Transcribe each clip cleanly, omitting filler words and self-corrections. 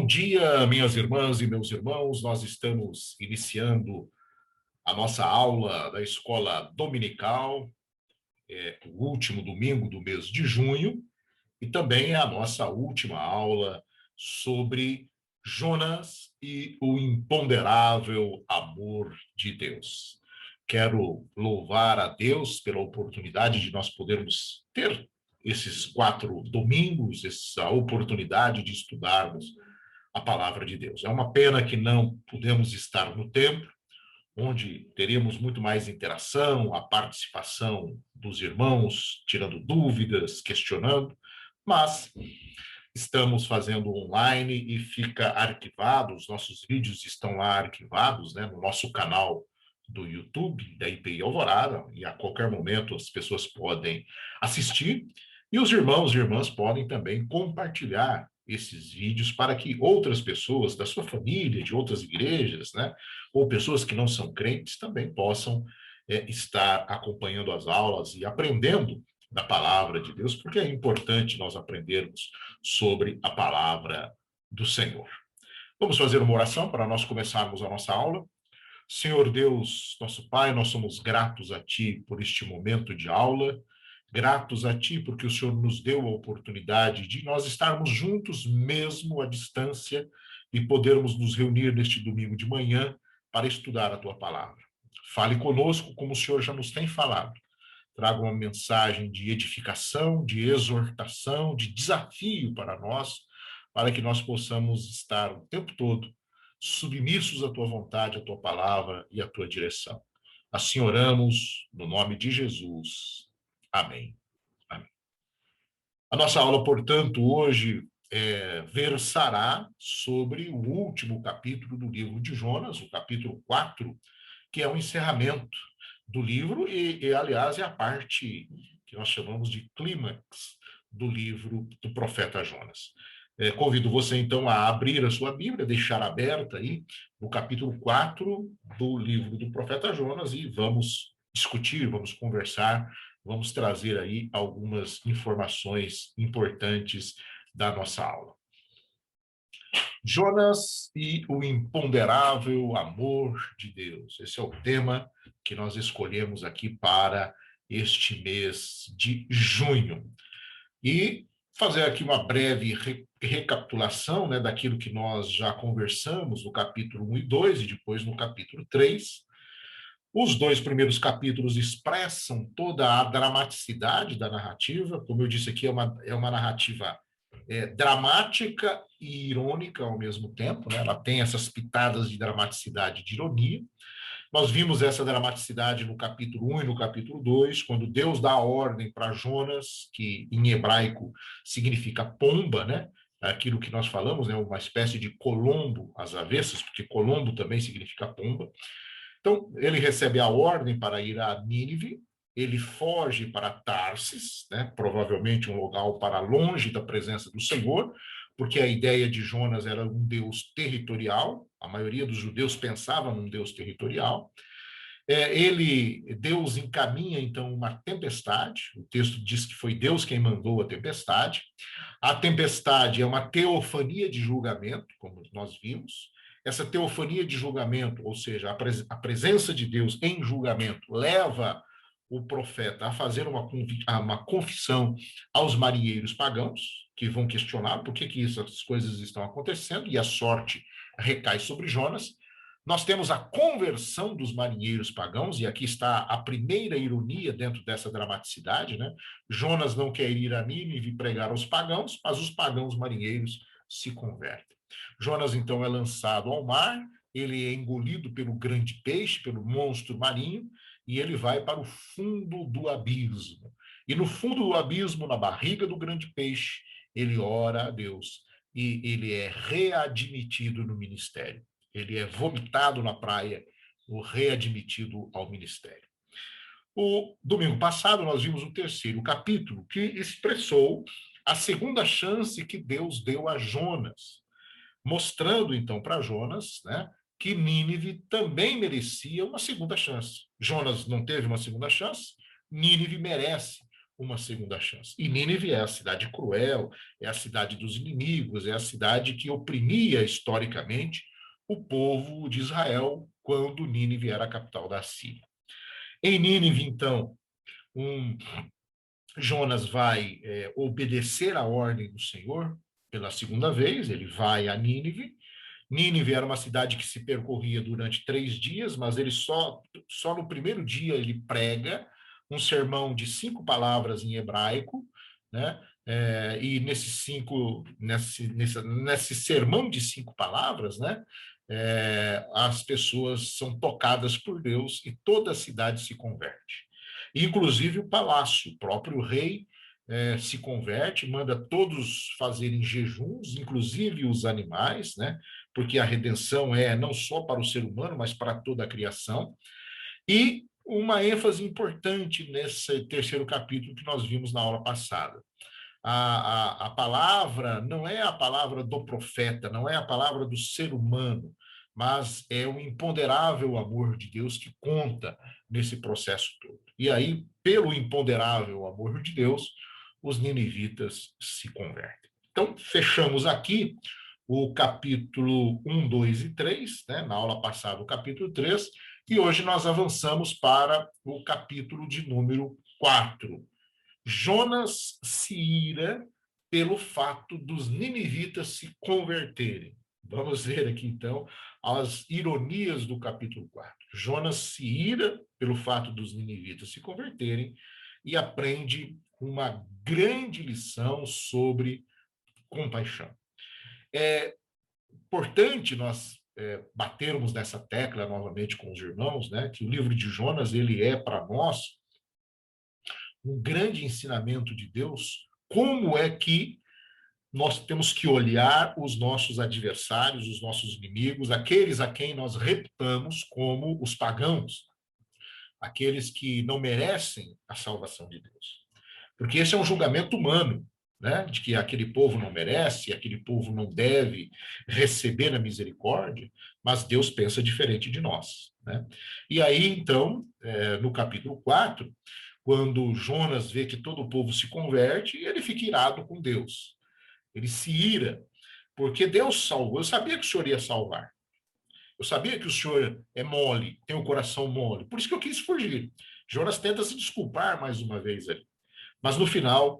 dia, minhas irmãs e meus irmãos. Nós estamos iniciando a nossa aula da escola dominical, o último domingo do mês de junho, e também é a nossa última aula sobre Jonas e o imponderável amor de Deus. Quero louvar a Deus pela oportunidade de nós podermos ter esses 4 domingos, essa oportunidade de estudarmos a palavra de Deus. É uma pena que não pudemos estar no templo, onde teríamos muito mais interação, a participação dos irmãos, tirando dúvidas, questionando, mas estamos fazendo online e fica arquivado, os nossos vídeos estão lá arquivados, né, no nosso canal do YouTube, da IPI Alvorada, e a qualquer momento as pessoas podem assistir, e os irmãos e irmãs podem também compartilhar esses vídeos para que outras pessoas da sua família, de outras igrejas, né, ou pessoas que não são crentes também possam estar acompanhando as aulas e aprendendo da palavra de Deus, porque é importante nós aprendermos sobre a palavra do Senhor. Vamos fazer uma oração para nós começarmos a nossa aula. Senhor Deus, nosso Pai, nós somos gratos a Ti por este momento de aula, gratos a Ti porque o Senhor nos deu a oportunidade de nós estarmos juntos mesmo à distância e podermos nos reunir neste domingo de manhã para estudar a Tua palavra. Fale conosco como o Senhor já nos tem falado. Traga uma mensagem de edificação, de exortação, de desafio para nós, para que nós possamos estar o tempo todo submissos à tua vontade, à tua palavra e à tua direção. Assim oramos no nome de Jesus. Amém. Amém. A nossa aula, portanto, hoje versará sobre o último capítulo do livro de Jonas, o capítulo 4, que é o encerramento do livro e, aliás, é a parte que nós chamamos de clímax do livro do profeta Jonas. Convido você, então, a abrir a sua Bíblia, deixar aberta aí no capítulo 4 do livro do profeta Jonas e vamos discutir, vamos conversar, vamos trazer aí algumas informações importantes da nossa aula. Jonas e o imponderável amor de Deus. Esse é o tema que nós escolhemos aqui para este mês de junho. E fazer aqui uma breve recapitulação, né, daquilo que nós já conversamos no capítulo 1 e 2 e depois no capítulo 3. Os 2 primeiros capítulos expressam toda a dramaticidade da narrativa. Como eu disse aqui, é uma narrativa dramática e irônica ao mesmo tempo, né? Ela tem essas pitadas de dramaticidade e de ironia. Nós vimos essa dramaticidade no capítulo 1 e no capítulo 2, quando Deus dá a ordem para Jonas, que em hebraico significa pomba, né? Aquilo que nós falamos, né? Uma espécie de Colombo às avessas, porque Colombo também significa pomba. Então, ele recebe a ordem para ir a Nínive, ele foge para Tarsis, né? Provavelmente um local para longe da presença do Senhor, porque a ideia de Jonas era um Deus territorial, a maioria dos judeus pensava num Deus territorial. Deus encaminha, então, uma tempestade, o texto diz que foi Deus quem mandou a tempestade. A tempestade é uma teofania de julgamento, como nós vimos. Essa teofania de julgamento, ou seja, a presença de Deus em julgamento, leva o profeta a fazer uma confissão aos marinheiros pagãos, que vão questionar por que essas coisas estão acontecendo, e a sorte recai sobre Jonas. Nós temos a conversão dos marinheiros pagãos, e aqui está a primeira ironia dentro dessa dramaticidade, né? Jonas não quer ir a Nínive pregar aos pagãos, mas os pagãos marinheiros se convertem. Jonas, então, é lançado ao mar, ele é engolido pelo grande peixe, pelo monstro marinho, e ele vai para o fundo do abismo. E no fundo do abismo, na barriga do grande peixe, ele ora a Deus e ele é readmitido no ministério. Ele é vomitado na praia, ou readmitido ao ministério. O domingo passado, nós vimos o terceiro capítulo, que expressou a segunda chance que Deus deu a Jonas, mostrando, então, para Jonas, né, que Nínive também merecia uma segunda chance. Jonas não teve uma segunda chance, Nínive merece uma segunda chance. E Nínive é a cidade cruel, é a cidade dos inimigos, é a cidade que oprimia historicamente o povo de Israel quando Nínive era a capital da Síria. Em Nínive, então, Jonas vai obedecer à ordem do Senhor pela segunda vez, ele vai a Nínive. Nínive era uma cidade que se percorria durante 3 dias, mas ele só no primeiro dia ele prega um sermão de 5 palavras em hebraico, né? E nesse sermão de 5 palavras, né? As pessoas são tocadas por Deus e toda a cidade se converte. Inclusive o palácio, o próprio rei se converte, manda todos fazerem jejuns, inclusive os animais, né? Porque a redenção é não só para o ser humano, mas para toda a criação. E uma ênfase importante nesse terceiro capítulo que nós vimos na aula passada. A palavra não é a palavra do profeta, não é a palavra do ser humano, mas é o imponderável amor de Deus que conta nesse processo todo. E aí, pelo imponderável amor de Deus, os ninivitas se convertem. Então, fechamos aqui o capítulo 1, 2 e 3, né? Na aula passada, o capítulo 3, e hoje nós avançamos para o capítulo de número 4. Jonas se ira pelo fato dos ninivitas se converterem. Vamos ver aqui, então, as ironias do capítulo 4. Jonas se ira pelo fato dos ninivitas se converterem e aprende uma grande lição sobre compaixão. É importante nós batermos nessa tecla novamente com os irmãos, né, que o livro de Jonas ele é para nós um grande ensinamento de Deus, como é que nós temos que olhar os nossos adversários, os nossos inimigos, aqueles a quem nós reputamos como os pagãos, aqueles que não merecem a salvação de Deus. Porque esse é um julgamento humano, né? De que aquele povo não merece, aquele povo não deve receber a misericórdia, mas Deus pensa diferente de nós, né? E aí, então, no capítulo 4, quando Jonas vê que todo o povo se converte, ele fica irado com Deus. Ele se ira, porque Deus salvou. Eu sabia que o Senhor ia salvar. Eu sabia que o Senhor é mole, tem o coração mole. Por isso que eu quis fugir. Jonas tenta se desculpar mais uma vez ali. Mas no final,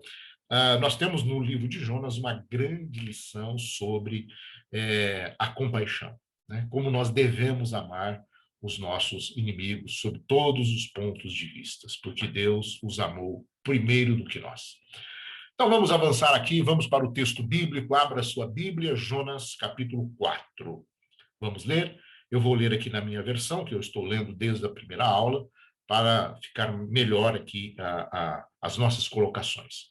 nós temos no livro de Jonas uma grande lição sobre a compaixão, né? Como nós devemos amar os nossos inimigos sob todos os pontos de vista, porque Deus os amou primeiro do que nós. Então vamos avançar aqui, vamos para o texto bíblico, abra sua Bíblia, Jonas capítulo 4. Vamos ler? Eu vou ler aqui na minha versão, que eu estou lendo desde a primeira aula, para ficar melhor aqui as nossas colocações.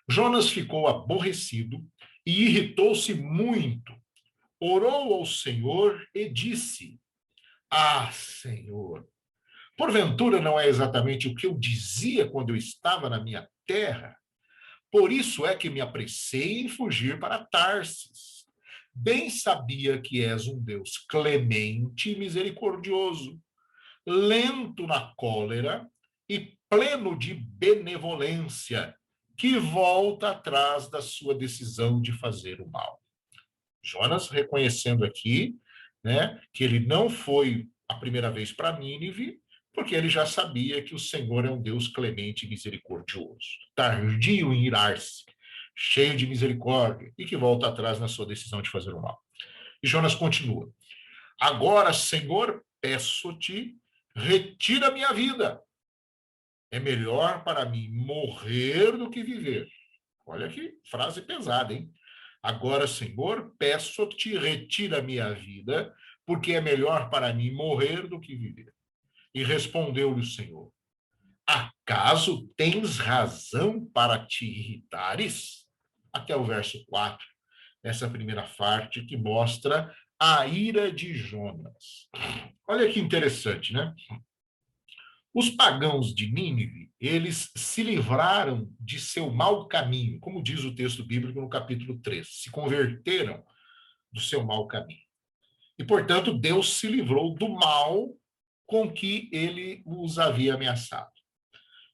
Jonas ficou aborrecido e irritou-se muito. Orou ao Senhor e disse: Ah, Senhor, porventura não é exatamente o que eu dizia quando eu estava na minha terra? Por isso é que me apressei em fugir para Tarsis. Bem sabia que és um Deus clemente e misericordioso, lento na cólera e pleno de benevolência, que volta atrás da sua decisão de fazer o mal. Jonas reconhecendo aqui, né, que ele não foi a primeira vez para Nínive, porque ele já sabia que o Senhor é um Deus clemente e misericordioso, tardio em irar-se, cheio de misericórdia e que volta atrás na sua decisão de fazer o mal. E Jonas continua: Agora, Senhor, peço-te, retira minha vida. É melhor para mim morrer do que viver. Olha que frase pesada, hein? Agora, Senhor, peço-te, retira minha vida, porque é melhor para mim morrer do que viver. E respondeu-lhe o Senhor: Acaso tens razão para te irritares? Até o verso 4, essa primeira parte que mostra a ira de Jonas. Olha que interessante, né? Os pagãos de Nínive, eles se livraram de seu mau caminho, como diz o texto bíblico no capítulo 3, se converteram do seu mau caminho. E, portanto, Deus se livrou do mal com que ele os havia ameaçado.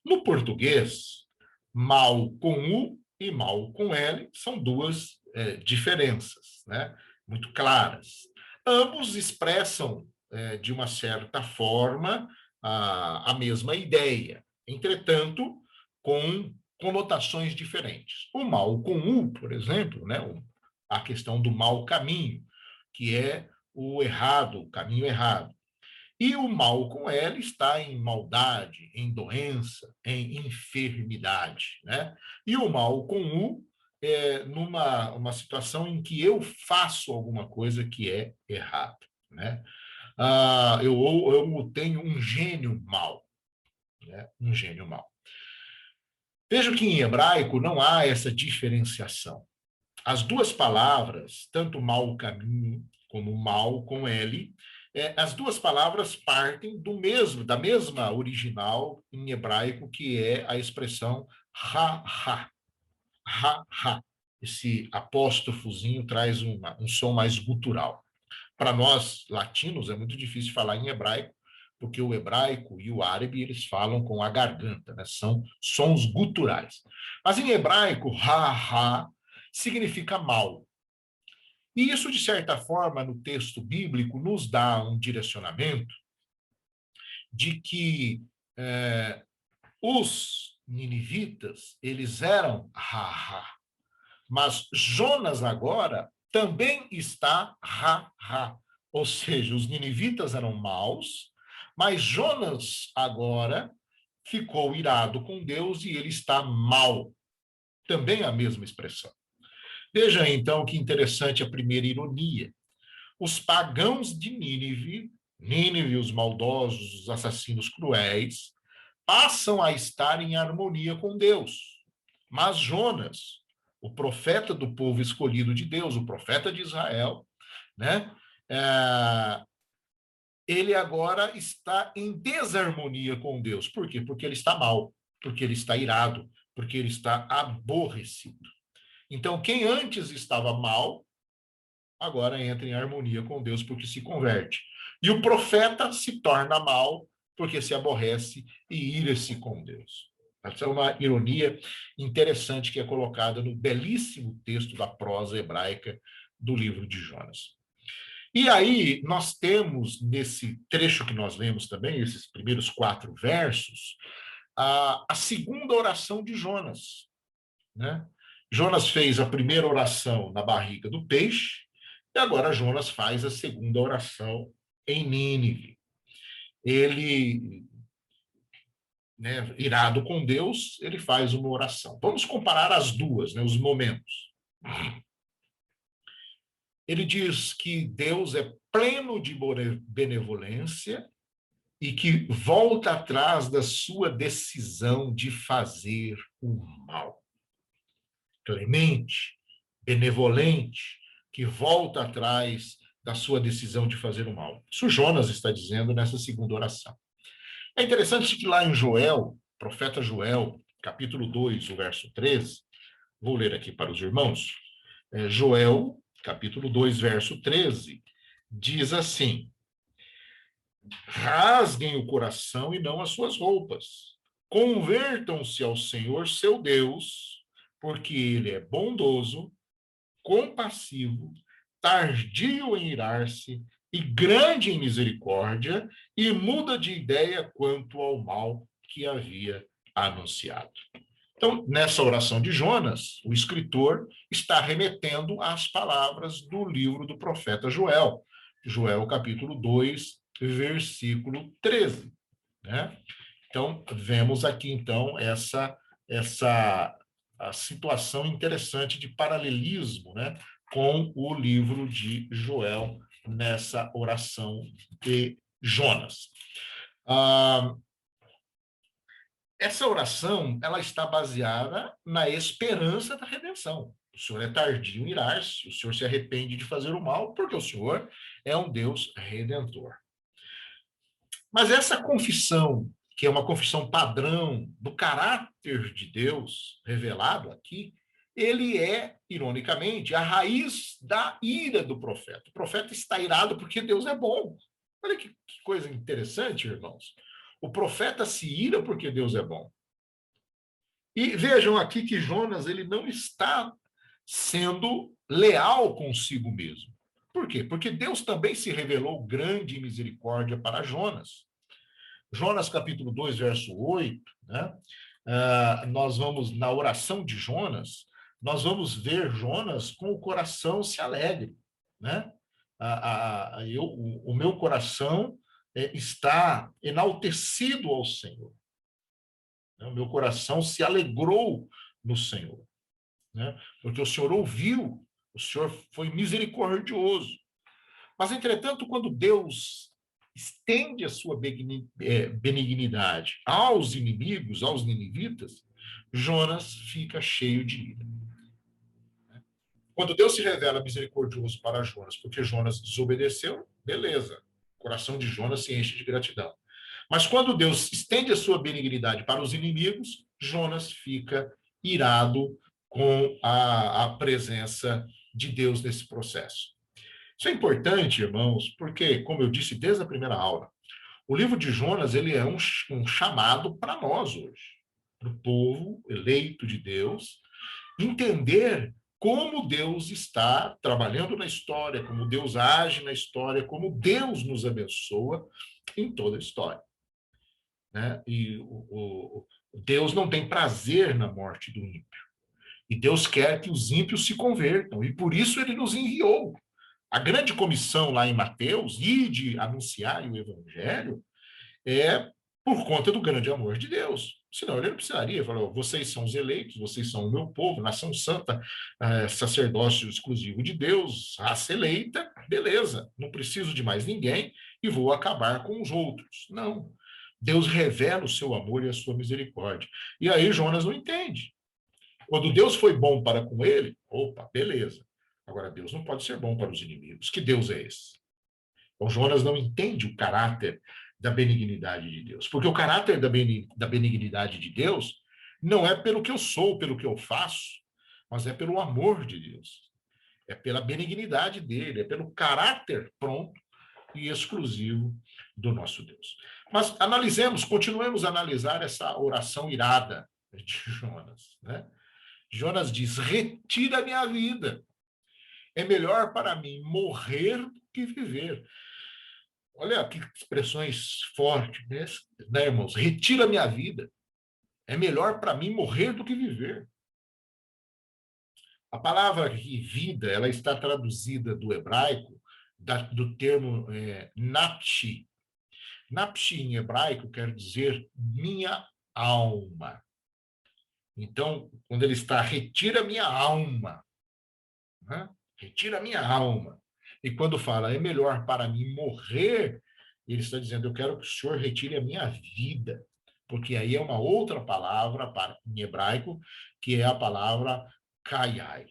No português, mal com U e mal com L são duas diferenças, né? Muito claras. Ambos expressam, de uma certa forma, a mesma ideia, entretanto, com conotações diferentes. O mal com U, por exemplo, né? A questão do mau caminho, que é o errado, o caminho errado. E o mal com L está em maldade, em doença, em enfermidade, né? E o mal com U é numa situação em que eu faço alguma coisa que é errado, né? Eu tenho um gênio mau, né? Um gênio mau. Veja que em hebraico não há essa diferenciação. As duas palavras, tanto mau caminho como mal com L, as duas palavras partem da mesma original em hebraico, que é a expressão ha-ha. Ha-ha. Esse apóstrofozinho traz um som mais gutural. Para nós, latinos, é muito difícil falar em hebraico, porque o hebraico e o árabe, eles falam com a garganta, né? São sons guturais. Mas em hebraico, ha-ha significa mal. E isso, de certa forma, no texto bíblico, nos dá um direcionamento de que os ninivitas, eles eram ha-ha. Mas Jonas agora também está ha-ha. Ou seja, os ninivitas eram maus, mas Jonas agora ficou irado com Deus e ele está mal. Também a mesma expressão. Veja então que interessante a primeira ironia. Os pagãos de Nínive, os maldosos, os assassinos cruéis, passam a estar em harmonia com Deus. Mas Jonas, o profeta do povo escolhido de Deus, o profeta de Israel, né? Ele agora está em desarmonia com Deus. Por quê? Porque ele está mal, porque ele está irado, porque ele está aborrecido. Então, quem antes estava mal, agora entra em harmonia com Deus porque se converte. E o profeta se torna mal porque se aborrece e ira-se com Deus. Essa é uma ironia interessante que é colocada no belíssimo texto da prosa hebraica do livro de Jonas. E aí nós temos, nesse trecho que nós lemos também, esses primeiros 4 versos, a segunda oração de Jonas, né? Jonas fez a primeira oração na barriga do peixe, e agora Jonas faz a segunda oração em Nínive. Ele, né, irado com Deus, ele faz uma oração. Vamos comparar as duas, né, os momentos. Ele diz que Deus é pleno de benevolência e que volta atrás da sua decisão de fazer o mal. Clemente, benevolente, que volta atrás da sua decisão de fazer o mal. Isso Jonas está dizendo nessa segunda oração. É interessante que lá em Joel, profeta Joel, capítulo 2, o verso 13, vou ler aqui para os irmãos, Joel, capítulo 2, verso 13, diz assim: rasguem o coração e não as suas roupas, convertam-se ao Senhor seu Deus, porque ele é bondoso, compassivo, tardio em irar-se e grande em misericórdia, e muda de ideia quanto ao mal que havia anunciado. Então, nessa oração de Jonas, o escritor está remetendo às palavras do livro do profeta Joel, Joel capítulo 2, versículo 13, né? Então, vemos aqui, então, essa a situação interessante de paralelismo, né, com o livro de Joel nessa oração de Jonas. Essa oração, ela está baseada na esperança da redenção. O Senhor é tardio em irar-se, o Senhor se arrepende de fazer o mal, porque o Senhor é um Deus redentor. Mas essa confissão, que é uma confissão padrão do caráter de Deus revelado aqui, ele é, ironicamente, a raiz da ira do profeta. O profeta está irado porque Deus é bom. Olha que coisa interessante, irmãos. O profeta se ira porque Deus é bom. E vejam aqui que Jonas ele não está sendo leal consigo mesmo. Por quê? Porque Deus também se revelou grande misericórdia para Jonas. Jonas capítulo 2, verso 8, né? Nós vamos, na oração de Jonas, nós vamos ver Jonas com o coração se alegre, né? O meu coração está enaltecido ao Senhor. O meu coração se alegrou no Senhor, né? Porque o Senhor ouviu, o Senhor foi misericordioso. Mas, entretanto, quando Deus estende a sua benignidade aos inimigos, aos ninivitas, Jonas fica cheio de ira. Quando Deus se revela misericordioso para Jonas, porque Jonas desobedeceu, beleza, o coração de Jonas se enche de gratidão. Mas quando Deus estende a sua benignidade para os inimigos, Jonas fica irado com a presença de Deus nesse processo. Isso é importante, irmãos, porque, como eu disse desde a primeira aula, o livro de Jonas ele é um chamado para nós hoje, para o povo eleito de Deus, entender como Deus está trabalhando na história, como Deus age na história, como Deus nos abençoa em toda a história. Né? E Deus não tem prazer na morte do ímpio. E Deus quer que os ímpios se convertam. E por isso ele nos enviou. A grande comissão lá em Mateus, e de anunciar o evangelho, é por conta do grande amor de Deus. Senão ele não precisaria. Falou, vocês são os eleitos, vocês são o meu povo, nação santa, sacerdócio exclusivo de Deus, raça eleita, beleza, não preciso de mais ninguém e vou acabar com os outros. Não. Deus revela o seu amor e a sua misericórdia. E aí Jonas não entende. Quando Deus foi bom para com ele, opa, beleza. Agora, Deus não pode ser bom para os inimigos. Que Deus é esse? Então, Jonas não entende o caráter da benignidade de Deus. Porque o caráter da benignidade de Deus não é pelo que eu sou, pelo que eu faço, mas é pelo amor de Deus. É pela benignidade dele, é pelo caráter pronto e exclusivo do nosso Deus. Mas analisemos, continuemos a analisar essa oração irada de Jonas, né? Jonas diz, retira minha vida. É melhor para mim morrer do que viver. Olha que expressões fortes, né, irmãos? Retira minha vida. É melhor para mim morrer do que viver. A palavra aqui, vida, ela está traduzida do hebraico, do termo nafshi. Nafshi em hebraico quer dizer minha alma. Então, quando ele está, retira minha alma. Né? Retira minha alma. E quando fala, é melhor para mim morrer, ele está dizendo, eu quero que o Senhor retire a minha vida. Porque aí é uma outra palavra em hebraico, que é a palavra kaiai.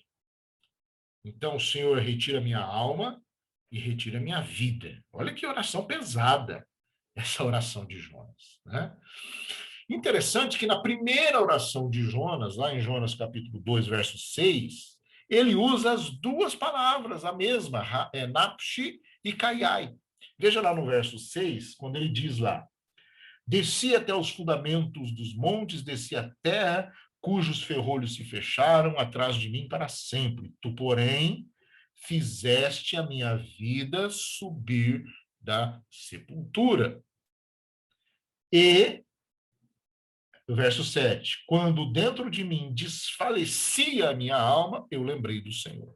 Então, o Senhor retira a minha alma e retira a minha vida. Olha que oração pesada, essa oração de Jonas. Né? Interessante que na primeira oração de Jonas, lá em Jonas capítulo 2, verso 6, ele usa as duas palavras, a mesma, napshi e kaiai. Veja lá no verso 6, quando ele diz lá, desci até os fundamentos dos montes, desci a terra, cujos ferrolhos se fecharam atrás de mim para sempre. Tu, porém, fizeste a minha vida subir da sepultura. E, no verso 7, quando dentro de mim desfalecia a minha alma, eu lembrei do Senhor.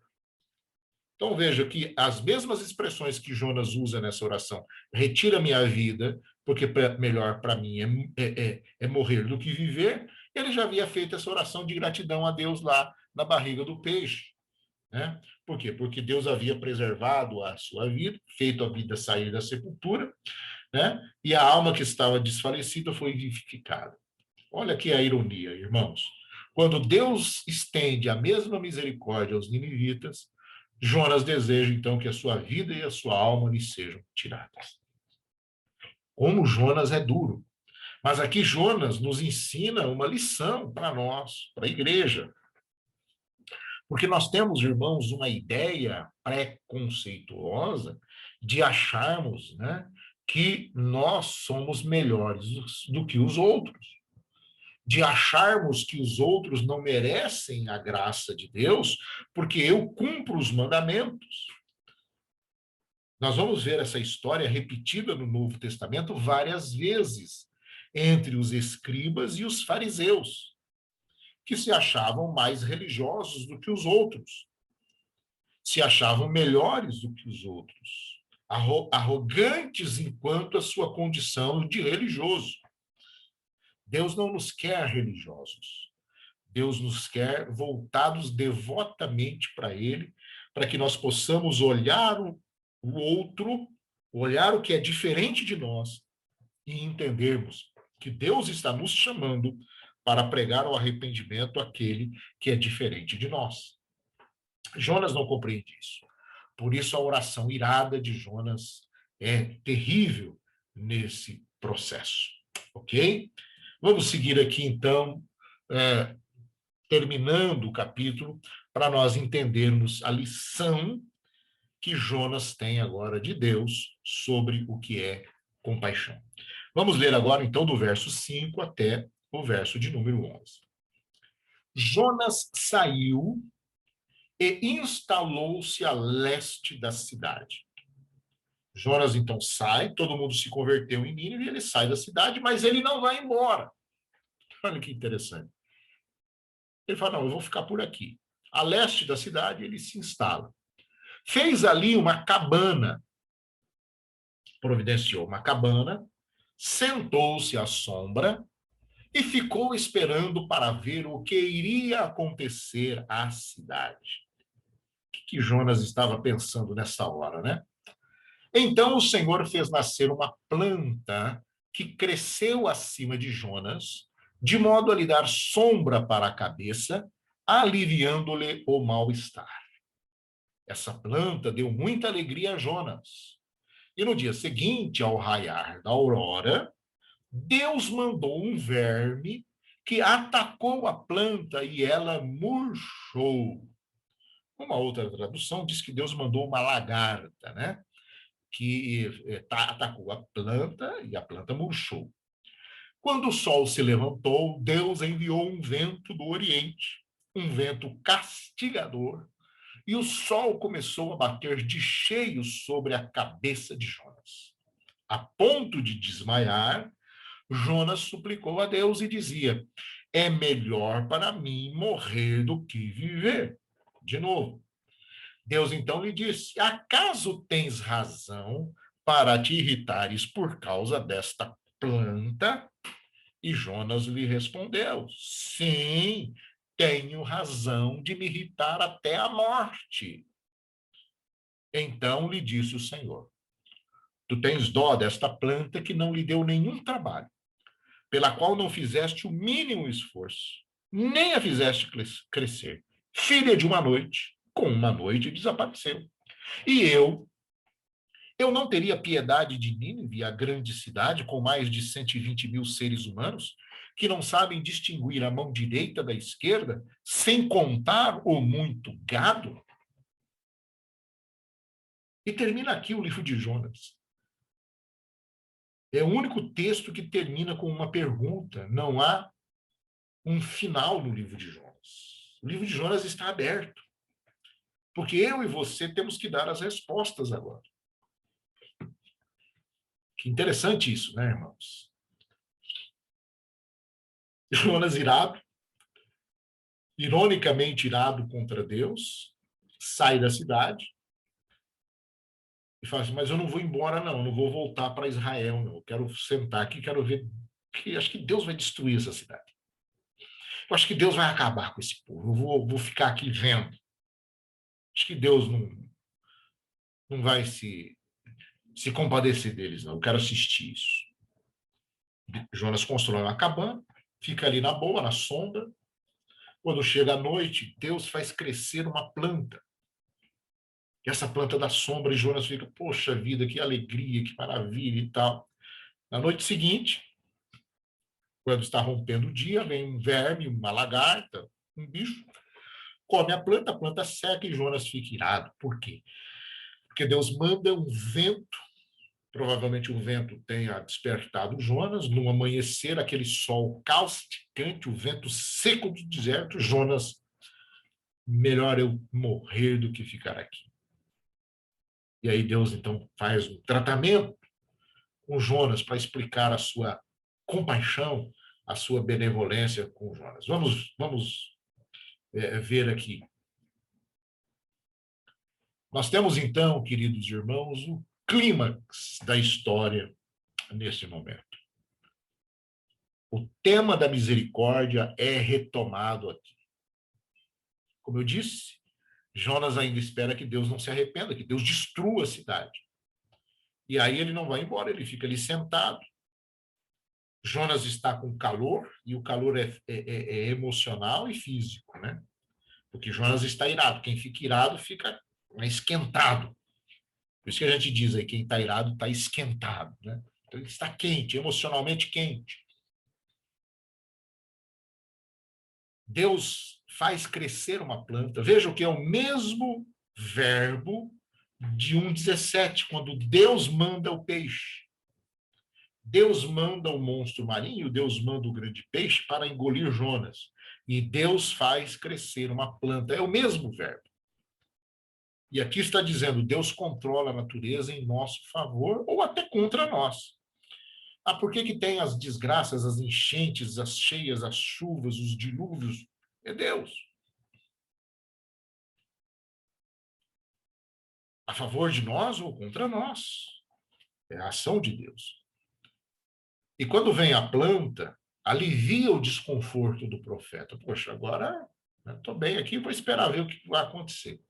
Então veja que as mesmas expressões que Jonas usa nessa oração, retira a minha vida, porque melhor para mim é morrer do que viver, ele já havia feito essa oração de gratidão a Deus lá na barriga do peixe. Né? Por quê? Porque Deus havia preservado a sua vida, feito a vida sair da sepultura, né? E a alma que estava desfalecida foi vivificada. Olha aqui a ironia, irmãos. Quando Deus estende a mesma misericórdia aos ninivitas, Jonas deseja, então, que a sua vida e a sua alma lhe sejam tiradas. Como Jonas é duro. Mas aqui Jonas nos ensina uma lição para nós, para a igreja. Porque nós temos, irmãos, uma ideia pré-conceituosa de acharmos, né, que nós somos melhores do que os outros. de acharmos que os outros não merecem a graça de Deus, porque eu cumpro os mandamentos. Nós vamos ver essa história repetida no Novo Testamento várias vezes entre os escribas e os fariseus, que se achavam mais religiosos do que os outros, se achavam melhores do que os outros, arrogantes enquanto a sua condição de religioso. Deus não nos quer religiosos. Deus nos quer voltados devotamente para Ele, para que nós possamos olhar o outro, olhar o que é diferente de nós e entendermos que Deus está nos chamando para pregar o arrependimento àquele que é diferente de nós. Jonas não compreende isso. Por isso a oração irada de Jonas é terrível nesse processo. Ok? Vamos seguir aqui, então, terminando o capítulo, para nós entendermos a lição que Jonas tem agora de Deus sobre o que é compaixão. Vamos ler agora, então, do verso 5 até o verso de número 11. Jonas saiu e instalou-se a leste da cidade. Jonas, então, sai, todo mundo se converteu em Nínive, ele sai da cidade, mas ele não vai embora. Olha que interessante. Ele fala, não, eu vou ficar por aqui. A leste da cidade, ele se instala. Fez ali uma cabana, providenciou uma cabana, sentou-se à sombra e ficou esperando para ver o que iria acontecer à cidade. O que Jonas estava pensando nessa hora, né? Então o Senhor fez nascer uma planta que cresceu acima de Jonas, de modo a lhe dar sombra para a cabeça, aliviando-lhe o mal-estar. Essa planta deu muita alegria a Jonas. E no dia seguinte, ao raiar da aurora, Deus mandou um verme que atacou a planta e ela murchou. Uma outra tradução diz que Deus mandou uma lagarta, né? Que atacou a planta e a planta murchou. Quando o sol se levantou, Deus enviou um vento do Oriente, um vento castigador, e o sol começou a bater de cheio sobre a cabeça de Jonas. A ponto de desmaiar, Jonas suplicou a Deus e dizia: é melhor para mim morrer do que viver. De novo. Deus então lhe disse: acaso tens razão para te irritares por causa desta planta? E Jonas lhe respondeu: sim, tenho razão de me irritar até a morte. Então lhe disse o Senhor: tu tens dó desta planta que não lhe deu nenhum trabalho, pela qual não fizeste o mínimo esforço, nem a fizeste crescer. Filha de uma noite, com uma noite desapareceu. E eu não teria piedade de Nínive, a grande cidade com mais de 120 mil seres humanos, que não sabem distinguir a mão direita da esquerda, sem contar o muito gado? E termina aqui o livro de Jonas. É o único texto que termina com uma pergunta. Não há um final no livro de Jonas. O livro de Jonas está aberto. Porque eu e você temos que dar as respostas agora. Que interessante isso, né, irmãos? Jonas irado, ironicamente irado contra Deus, sai da cidade e fala assim, mas eu não vou embora, não vou voltar para Israel, não. Eu quero sentar aqui, quero ver, que acho que Deus vai destruir essa cidade. Eu acho que Deus vai acabar com esse povo. Eu vou ficar aqui vendo. Acho que Deus não vai se compadecer deles, não. Eu quero assistir isso. Jonas constrói uma cabana, fica ali na boa, na sombra. Quando chega a noite, Deus faz crescer uma planta. E essa planta dá sombra e Jonas fica, poxa vida, que alegria, que maravilha e tal. Na noite seguinte, quando está rompendo o dia, vem um verme, uma lagarta, um bicho, come a planta seca e Jonas fica irado. Por quê? Porque Deus manda um vento Provavelmente o vento tenha despertado Jonas. No amanhecer, aquele sol causticante, o vento seco do deserto. Jonas, melhor eu morrer do que ficar aqui. E aí Deus, então, faz um tratamento com Jonas para explicar a sua compaixão, a sua benevolência com Jonas. Vamos ver aqui. Nós temos, então, queridos irmãos, o clímax da história nesse momento. O tema da misericórdia é retomado aqui. Como eu disse, Jonas ainda espera que Deus não se arrependa, que Deus destrua a cidade. E aí ele não vai embora, ele fica ali sentado. Jonas está com calor, e o calor é emocional e físico, né? Porque Jonas está irado. Quem fica irado fica esquentado. Por isso que a gente diz aí, quem está irado está esquentado, né? Então ele está quente, emocionalmente quente. Deus faz crescer uma planta. Veja que é o mesmo verbo de 1,17, quando Deus manda o peixe. Deus manda o monstro marinho, Deus manda o grande peixe para engolir Jonas. E Deus faz crescer uma planta. É o mesmo verbo. E aqui está dizendo, Deus controla a natureza em nosso favor ou até contra nós. Ah, por que tem as desgraças, as enchentes, as cheias, as chuvas, os dilúvios? É Deus. A favor de nós ou contra nós. É a ação de Deus. E quando vem a planta, alivia o desconforto do profeta. Poxa, agora estou bem aqui, vou esperar ver o que vai acontecer.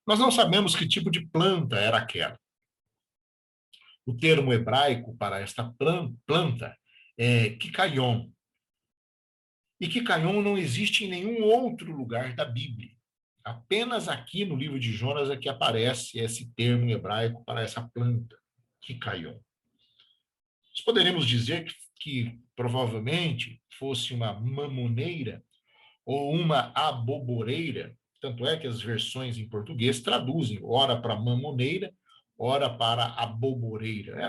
Nós não sabemos que tipo de planta era aquela. O termo hebraico para esta planta é kikaion. E kikaion não existe em nenhum outro lugar da Bíblia. Apenas aqui no livro de Jonas é que aparece esse termo hebraico para essa planta, kikaion. Nós poderíamos dizer que provavelmente fosse uma mamoneira ou uma aboboreira, tanto é que as versões em português traduzem, ora para mamoneira, ora para aboboreira.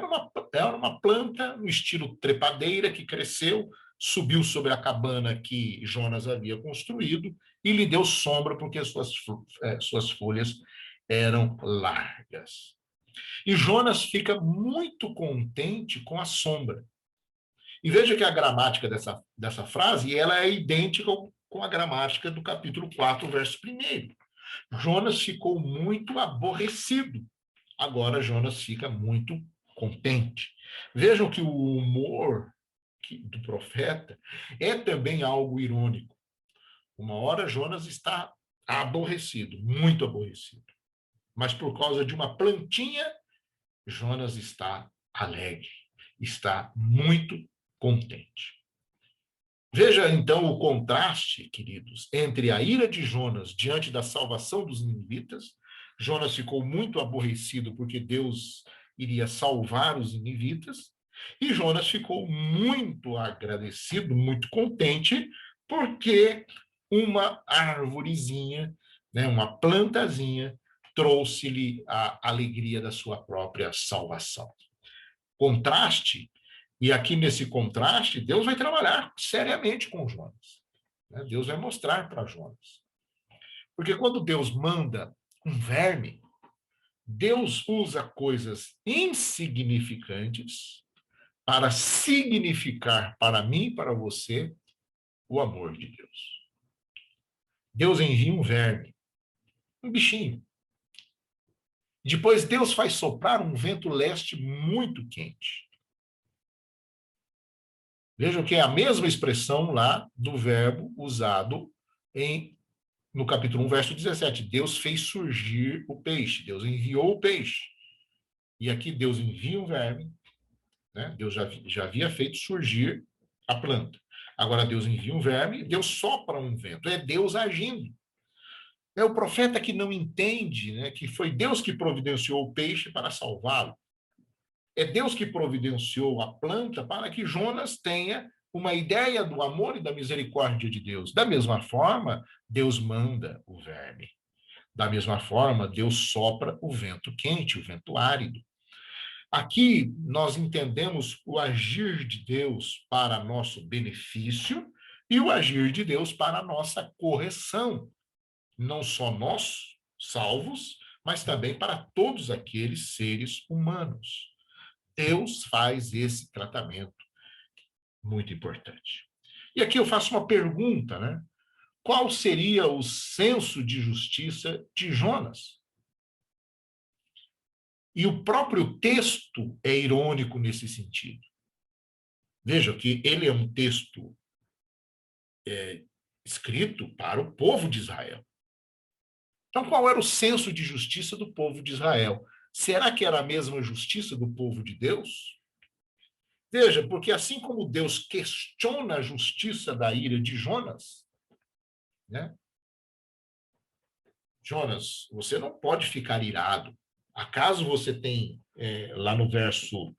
Era uma planta no estilo trepadeira que cresceu, subiu sobre a cabana que Jonas havia construído e lhe deu sombra porque suas folhas eram largas. E Jonas fica muito contente com a sombra. E veja que a gramática dessa frase ela é idêntica com a gramática do capítulo 4, verso 1. Jonas ficou muito aborrecido. Agora Jonas fica muito contente. Vejam que o humor do profeta é também algo irônico. Uma hora Jonas está aborrecido, muito aborrecido. Mas por causa de uma plantinha, Jonas está alegre, está muito contente. Veja, então, o contraste, queridos, entre a ira de Jonas diante da salvação dos ninivitas. Jonas ficou muito aborrecido porque Deus iria salvar os ninivitas, e Jonas ficou muito agradecido, muito contente, porque uma árvorezinha, né, uma plantazinha, trouxe-lhe a alegria da sua própria salvação. Contraste. E aqui nesse contraste, Deus vai trabalhar seriamente com Jonas. Deus vai mostrar para Jonas. Porque quando Deus manda um verme, Deus usa coisas insignificantes para significar para mim e para você o amor de Deus. Deus envia um verme, um bichinho. Depois Deus faz soprar um vento leste muito quente. Vejam que é a mesma expressão lá do verbo usado no capítulo 1, verso 17. Deus fez surgir o peixe, Deus enviou o peixe. E aqui Deus envia um verme, né? Deus já havia feito surgir a planta. Agora Deus envia um verme, Deus sopra um vento. É Deus agindo. É o profeta que não entende, né, que foi Deus que providenciou o peixe para salvá-lo. É Deus que providenciou a planta para que Jonas tenha uma ideia do amor e da misericórdia de Deus. Da mesma forma, Deus manda o verme. Da mesma forma, Deus sopra o vento quente, o vento árido. Aqui nós entendemos o agir de Deus para nosso benefício e o agir de Deus para nossa correção. Não só nós, salvos, mas também para todos aqueles seres humanos. Deus faz esse tratamento muito importante. E aqui eu faço uma pergunta, né? Qual seria o senso de justiça de Jonas? E o próprio texto é irônico nesse sentido. Veja que ele é um texto escrito para o povo de Israel. Então, qual era o senso de justiça do povo de Israel? Será que era a mesma justiça do povo de Deus? Veja, porque assim como Deus questiona a justiça da ira de Jonas, né? Jonas, você não pode ficar irado. Acaso você tem, lá no verso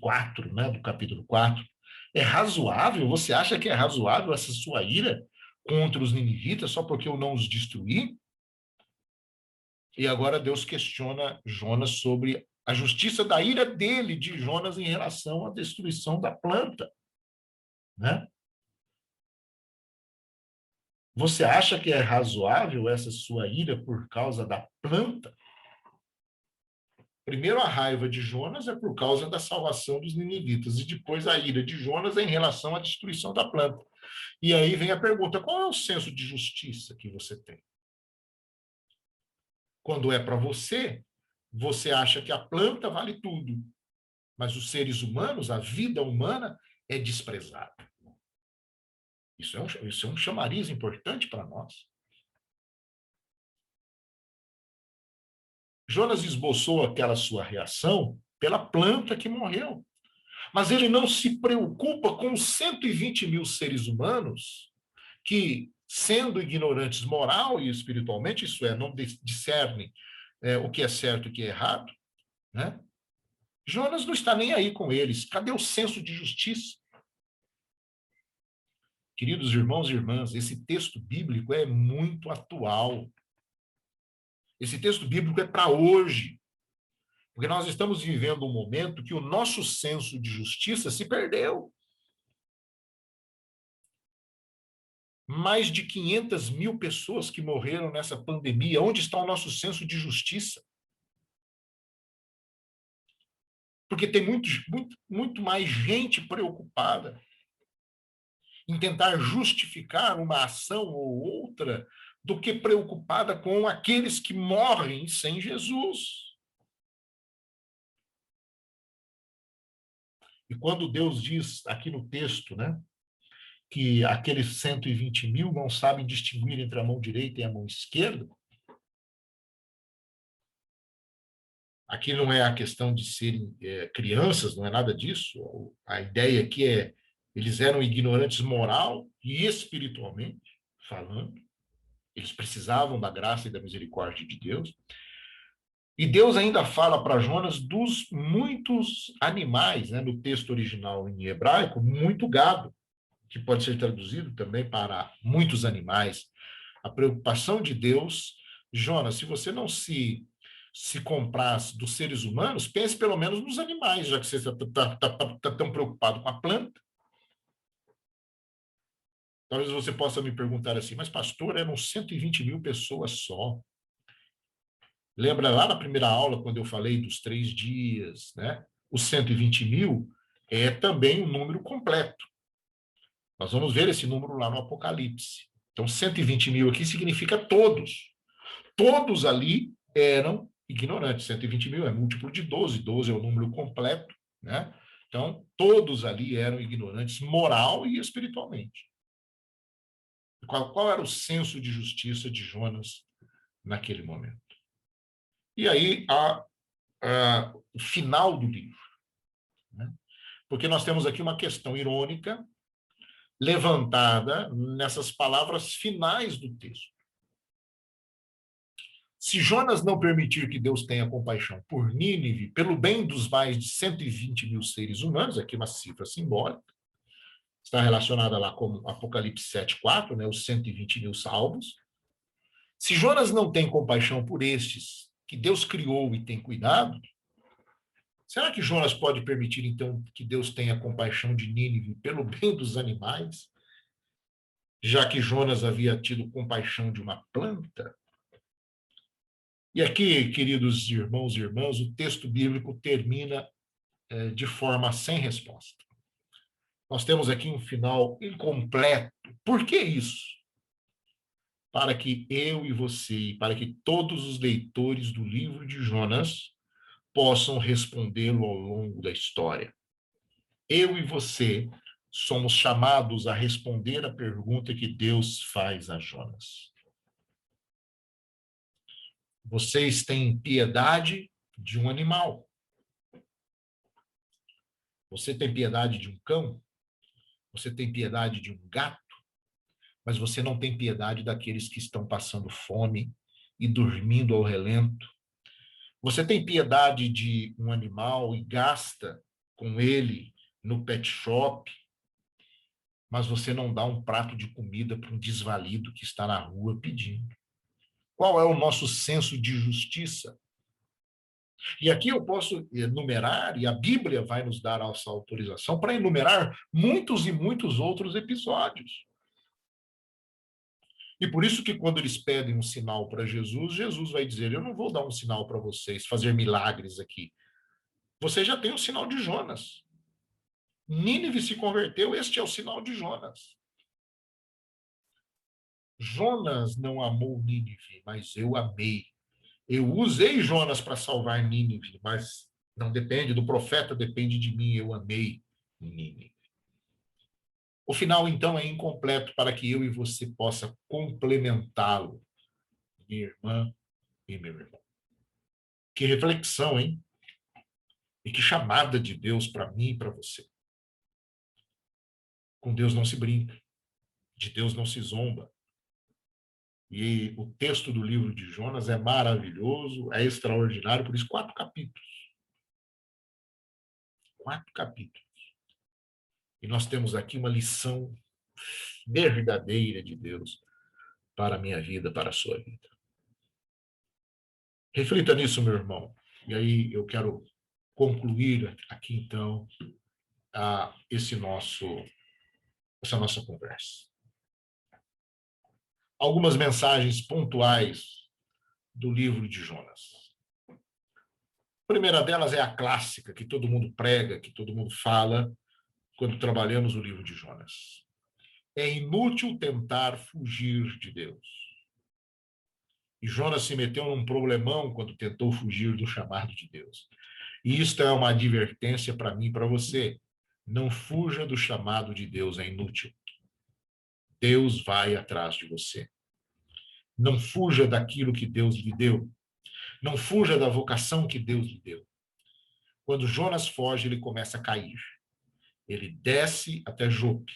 4, né, do capítulo 4, é razoável? Você acha que é razoável essa sua ira contra os ninivitas só porque eu não os destruí? E agora Deus questiona Jonas sobre a justiça da ira dele, de Jonas, em relação à destruição da planta, né? Você acha que é razoável essa sua ira por causa da planta? Primeiro, a raiva de Jonas é por causa da salvação dos ninivitas, e depois a ira de Jonas é em relação à destruição da planta. E aí vem a pergunta: qual é o senso de justiça que você tem? Quando é para você, você acha que a planta vale tudo, mas os seres humanos, a vida humana, é desprezada. Isso é um chamariz importante para nós. Jonas esboçou aquela sua reação pela planta que morreu. Mas ele não se preocupa com os 120 mil seres humanos que, sendo ignorantes moral e espiritualmente, isso é, não discernem o que é certo e o que é errado, né? Jonas não está nem aí com eles. Cadê o senso de justiça? Queridos irmãos e irmãs, esse texto bíblico é muito atual. Esse texto bíblico é para hoje. Porque nós estamos vivendo um momento que o nosso senso de justiça se perdeu. Mais de 500 mil pessoas que morreram nessa pandemia. Onde está o nosso senso de justiça? Porque tem muito mais gente preocupada em tentar justificar uma ação ou outra do que preocupada com aqueles que morrem sem Jesus. E quando Deus diz aqui no texto, né, que aqueles 120 mil não sabem distinguir entre a mão direita e a mão esquerda, aqui não é a questão de serem crianças, não é nada disso. A ideia aqui é eles eram ignorantes moral e espiritualmente falando. Eles precisavam da graça e da misericórdia de Deus. E Deus ainda fala para Jonas dos muitos animais, né, no texto original em hebraico, muito gado, que pode ser traduzido também para muitos animais. A preocupação de Deus, Jonas, se você não se comprar dos seres humanos, pense pelo menos nos animais, já que você está tão preocupado com a planta. Talvez você possa me perguntar assim, mas pastor, eram 120 mil pessoas só. Lembra lá na primeira aula, quando eu falei dos 3 dias, né? Os 120 mil é também um número completo. Nós vamos ver esse número lá no Apocalipse. Então, 120 mil aqui significa todos. Todos ali eram ignorantes. 120 mil é múltiplo de 12. 12 é o número completo, né? Então, todos ali eram ignorantes moral e espiritualmente. Qual era o senso de justiça de Jonas naquele momento? E aí, o final do livro, né? Porque nós temos aqui uma questão irônica levantada nessas palavras finais do texto. Se Jonas não permitir que Deus tenha compaixão por Nínive, pelo bem dos mais de 120 mil seres humanos, aqui uma cifra simbólica, está relacionada lá com Apocalipse 7,4, né, os 120 mil salvos. Se Jonas não tem compaixão por estes que Deus criou e tem cuidado, será que Jonas pode permitir, então, que Deus tenha compaixão de Nínive pelo bem dos animais, já que Jonas havia tido compaixão de uma planta? E aqui, queridos irmãos e irmãs, o texto bíblico termina de forma sem resposta. Nós temos aqui um final incompleto. Por que isso? Para que eu e você, para que todos os leitores do livro de Jonas possam respondê-lo ao longo da história. Eu e você somos chamados a responder a pergunta que Deus faz a Jonas. Vocês têm piedade de um animal. Você tem piedade de um cão? Você tem piedade de um gato? Mas você não tem piedade daqueles que estão passando fome e dormindo ao relento. Você tem piedade de um animal e gasta com ele no pet shop, mas você não dá um prato de comida para um desvalido que está na rua pedindo. Qual é o nosso senso de justiça? E aqui eu posso enumerar, e a Bíblia vai nos dar essa autorização para enumerar muitos e muitos outros episódios. E por isso que quando eles pedem um sinal para Jesus, Jesus vai dizer, eu não vou dar um sinal para vocês, fazer milagres aqui. Você já tem o sinal de Jonas. Nínive se converteu, este é o sinal de Jonas. Jonas não amou Nínive, mas eu amei. Eu usei Jonas para salvar Nínive, mas não depende do profeta, depende de mim, eu amei Nínive. O final, então, é incompleto para que eu e você possa complementá-lo, minha irmã e meu irmão. Que reflexão, hein? E que chamada de Deus para mim e para você. Com Deus não se brinca, de Deus não se zomba. E o texto do livro de Jonas é maravilhoso, é extraordinário, por isso 4 capítulos. 4 capítulos. E nós temos aqui uma lição verdadeira de Deus para a minha vida, para a sua vida. Reflita nisso, meu irmão. E aí eu quero concluir aqui, então, essa nossa conversa. Algumas mensagens pontuais do livro de Jonas. A primeira delas é a clássica, que todo mundo prega, que todo mundo fala quando trabalhamos o livro de Jonas. É inútil tentar fugir de Deus. E Jonas se meteu num problemão quando tentou fugir do chamado de Deus. E isto é uma advertência para mim e para você. Não fuja do chamado de Deus, é inútil. Deus vai atrás de você. Não fuja daquilo que Deus lhe deu. Não fuja da vocação que Deus lhe deu. Quando Jonas foge, ele começa a cair. Ele desce até Jope.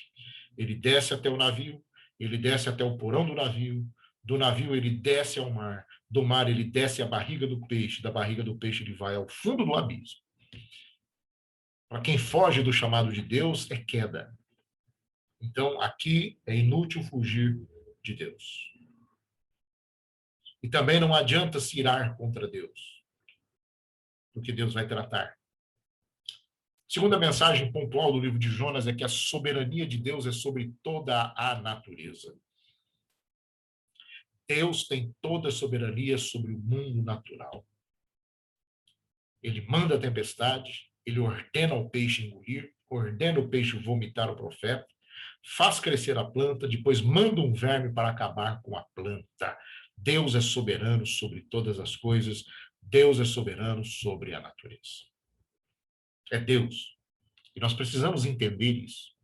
Ele desce até o navio. Ele desce até o porão do navio. Do navio, ele desce ao mar. Do mar, ele desce à barriga do peixe. Da barriga do peixe, ele vai ao fundo do abismo. Para quem foge do chamado de Deus, é queda. Então, aqui é inútil fugir de Deus. E também não adianta se irar contra Deus, porque Deus vai tratar. Segunda mensagem pontual do livro de Jonas é que a soberania de Deus é sobre toda a natureza. Deus tem toda a soberania sobre o mundo natural. Ele manda a tempestade, ele ordena o peixe engolir, ordena o peixe vomitar o profeta, faz crescer a planta, depois manda um verme para acabar com a planta. Deus é soberano sobre todas as coisas, Deus é soberano sobre a natureza. É Deus. E nós precisamos entender isso.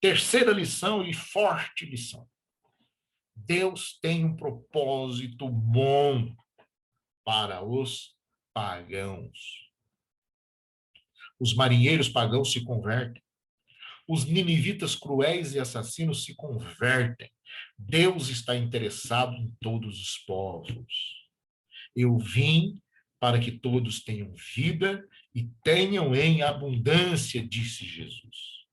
Terceira lição e forte lição. Deus tem um propósito bom para os pagãos. Os marinheiros pagãos se convertem. Os ninivitas cruéis e assassinos se convertem. Deus está interessado em todos os povos. Eu vim para que todos tenham vida e tenham em abundância, disse Jesus.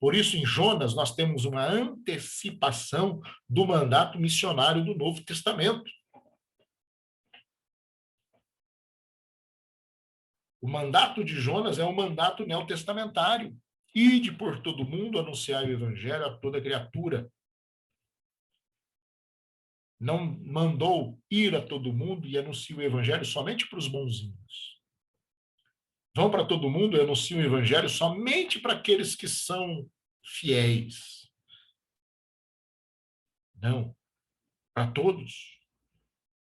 Por isso, em Jonas, nós temos uma antecipação do mandato missionário do Novo Testamento. O mandato de Jonas é um mandato neotestamentário. Ide por todo mundo, anunciar o evangelho a toda criatura. Não mandou ir a todo mundo e anunciar o evangelho somente para os bonzinhos. Vão para todo mundo e anunciam o evangelho somente para aqueles que são fiéis. Não, para todos.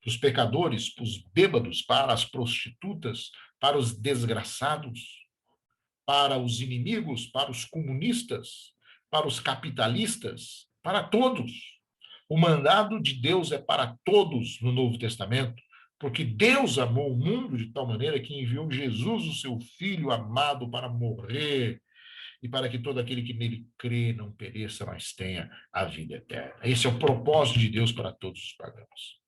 Para os pecadores, para os bêbados, para as prostitutas, para os desgraçados, para os inimigos, para os comunistas, para os capitalistas, para todos. O mandado de Deus é para todos no Novo Testamento, porque Deus amou o mundo de tal maneira que enviou Jesus, o seu Filho amado, para morrer e para que todo aquele que nele crê não pereça, mas tenha a vida eterna. Esse é o propósito de Deus para todos os pagãos.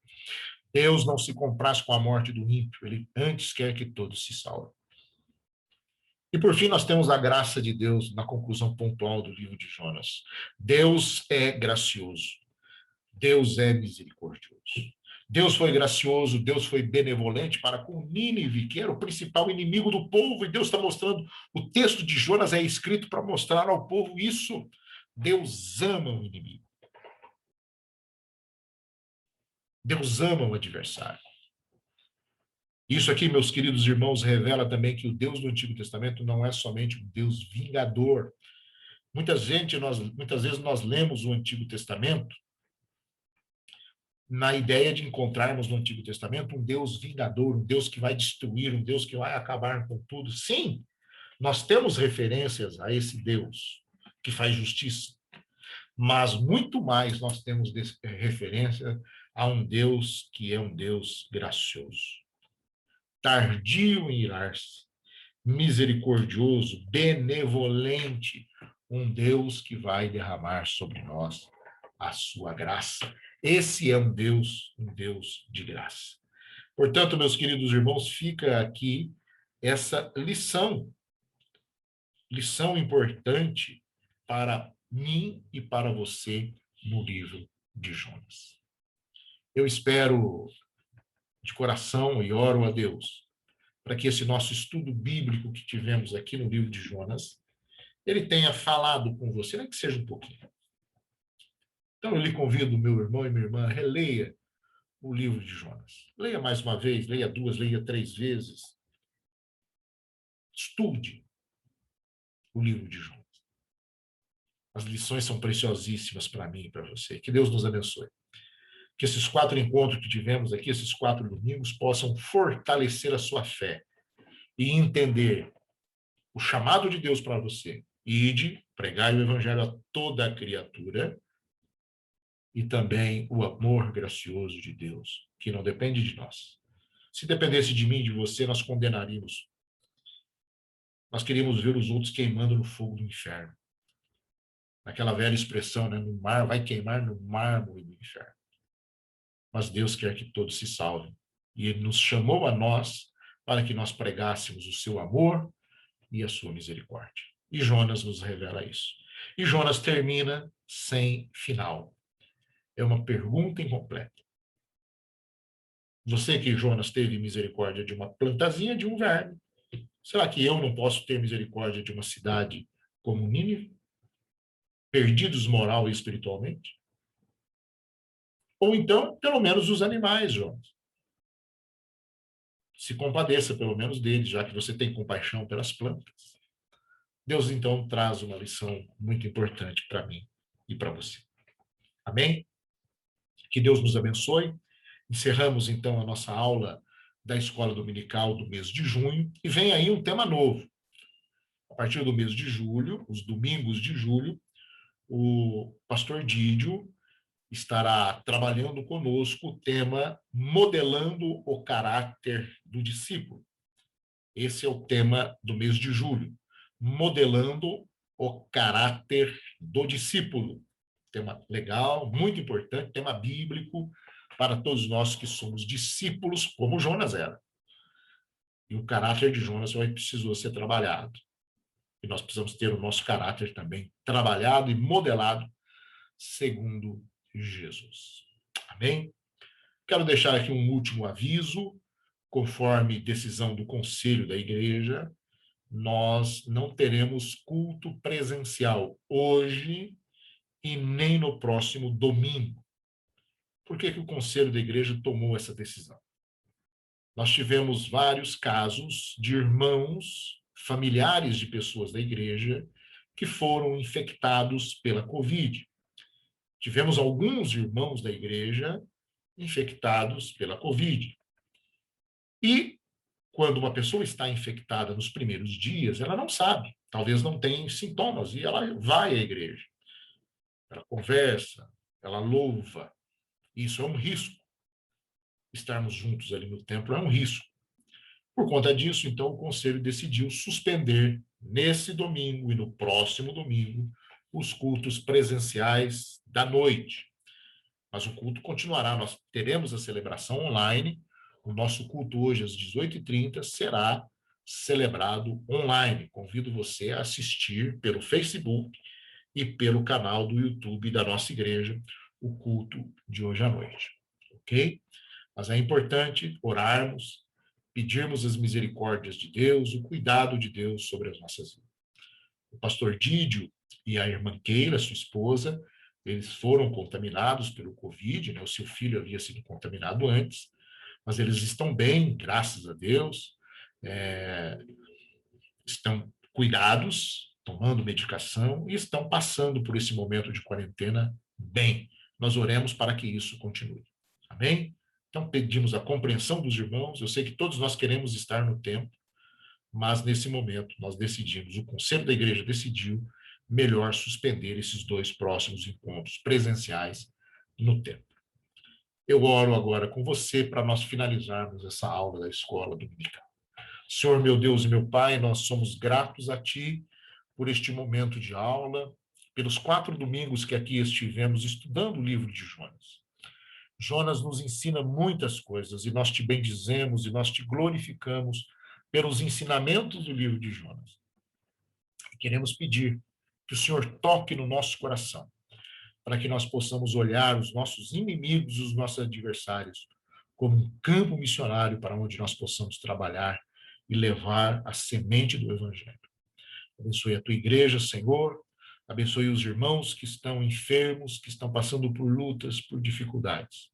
Deus não se compraz com a morte do ímpio, ele antes quer que todos se salvem. E por fim, nós temos a graça de Deus na conclusão pontual do livro de Jonas. Deus é gracioso. Deus é misericordioso. Deus foi gracioso, Deus foi benevolente para com Nínive, que era o principal inimigo do povo, e Deus está mostrando, o texto de Jonas é escrito para mostrar ao povo isso. Deus ama o inimigo. Deus ama o adversário. Isso aqui, meus queridos irmãos, revela também que o Deus do Antigo Testamento não é somente um Deus vingador. Muitas vezes nós lemos o Antigo Testamento na ideia de encontrarmos no Antigo Testamento um Deus vingador, um Deus que vai destruir, um Deus que vai acabar com tudo. Sim, nós temos referências a esse Deus que faz justiça, mas muito mais nós temos referência a um Deus que é um Deus gracioso, tardio em irar-se, misericordioso, benevolente, um Deus que vai derramar sobre nós a sua graça. Esse é um Deus de graça. Portanto, meus queridos irmãos, fica aqui essa lição importante para mim e para você no livro de Jonas. Eu espero de coração e oro a Deus para que esse nosso estudo bíblico que tivemos aqui no livro de Jonas, ele tenha falado com você, nem que seja um pouquinho. Então, eu lhe convido, meu irmão e minha irmã, releia o livro de Jonas. Leia mais uma vez, leia 2, leia 3 vezes. Estude o livro de Jonas. As lições são preciosíssimas para mim e para você. Que Deus nos abençoe. Que esses 4 encontros que tivemos aqui, esses 4 domingos, possam fortalecer a sua fé e entender o chamado de Deus para você. Ide, pregai o evangelho a toda a criatura e também o amor gracioso de Deus, que não depende de nós. Se dependesse de mim e de você, nós condenaríamos. Nós queríamos ver os outros queimando no fogo do inferno. Naquela velha expressão, né? No mar, vai queimar no mármore do inferno. Mas Deus quer que todos se salvem. E Ele nos chamou a nós para que nós pregássemos o seu amor e a sua misericórdia. E Jonas nos revela isso. E Jonas termina sem final. É uma pergunta incompleta. Você que Jonas teve misericórdia de uma plantazinha, de um verme. Será que eu não posso ter misericórdia de uma cidade como Nínive? Perdidos moral e espiritualmente? Ou então, pelo menos os animais, Jonas. Se compadeça pelo menos deles, já que você tem compaixão pelas plantas. Deus, então, traz uma lição muito importante para mim e para você. Amém? Que Deus nos abençoe. Encerramos, então, a nossa aula da Escola Dominical do mês de junho. E vem aí um tema novo. A partir do mês de julho, os domingos de julho, o pastor Dídio estará trabalhando conosco o tema Modelando o Caráter do Discípulo. Esse é o tema do mês de julho. Modelando o Caráter do Discípulo. Tema legal, muito importante, tema bíblico para todos nós que somos discípulos, como Jonas era. E o caráter de Jonas precisou ser trabalhado. E nós precisamos ter o nosso caráter também trabalhado e modelado segundo Jesus. Amém? Quero deixar aqui um último aviso. conforme decisão do Conselho da Igreja, nós não teremos culto presencial hoje e nem no próximo domingo. Por que o Conselho da Igreja tomou essa decisão? Nós tivemos vários casos de irmãos, familiares de pessoas da igreja, que foram infectados pela Covid. Tivemos alguns irmãos da igreja infectados pela Covid. E quando uma pessoa está infectada nos primeiros dias, ela não sabe, talvez não tenha sintomas, e ela vai à igreja. Ela conversa, ela louva. Isso é um risco. Estarmos juntos ali no templo é um risco. Por conta disso, então, o Conselho decidiu suspender nesse domingo e no próximo domingo os cultos presenciais da noite. Mas o culto continuará, nós teremos a celebração online. O nosso culto hoje às 18h30 será celebrado online. Convido você a assistir pelo Facebook e pelo canal do YouTube da nossa igreja o culto de hoje à noite. Ok? Mas é importante orarmos, pedirmos as misericórdias de Deus, o cuidado de Deus sobre as nossas vidas. O pastor Dídio e a irmã Keila, sua esposa, eles foram contaminados pelo Covid, né? O seu filho havia sido contaminado antes, mas eles estão bem, graças a Deus, estão cuidados, tomando medicação e estão passando por esse momento de quarentena bem. Nós oremos para que isso continue. Amém? Então, pedimos a compreensão dos irmãos. Eu sei que todos nós queremos estar no templo, mas nesse momento nós decidimos, o Conselho da Igreja decidiu melhor suspender esses 2 próximos encontros presenciais no templo. Eu oro agora com você para nós finalizarmos essa aula da escola dominical. Senhor, meu Deus e meu Pai, nós somos gratos a Ti por este momento de aula, pelos 4 domingos que aqui estivemos estudando o livro de Jonas. Jonas nos ensina muitas coisas e nós te bendizemos e nós te glorificamos pelos ensinamentos do livro de Jonas. E queremos pedir que o Senhor toque no nosso coração, para que nós possamos olhar os nossos inimigos, os nossos adversários, como um campo missionário para onde nós possamos trabalhar e levar a semente do Evangelho. Abençoe a tua igreja, Senhor. Abençoe os irmãos que estão enfermos, que estão passando por lutas, por dificuldades.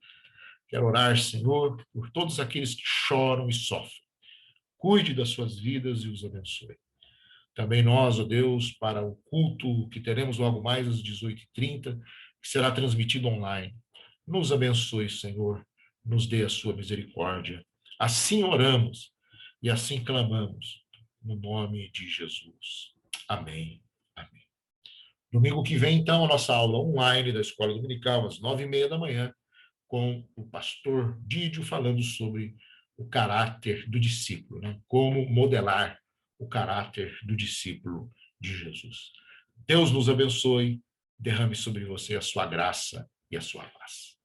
Quero orar, Senhor, por todos aqueles que choram e sofrem. Cuide das suas vidas e os abençoe. Também nós, ó Deus, para o culto que teremos logo mais às 18h30, que será transmitido online. Nos abençoe, Senhor, nos dê a sua misericórdia. Assim oramos e assim clamamos, no nome de Jesus. Amém. Amém. Domingo que vem, então, a nossa aula online da Escola Dominical, às 9h30 da manhã, com o pastor Dídio falando sobre o caráter do discípulo, né? Como modelar o caráter do discípulo de Jesus. Deus nos abençoe, derrame sobre você a sua graça e a sua paz.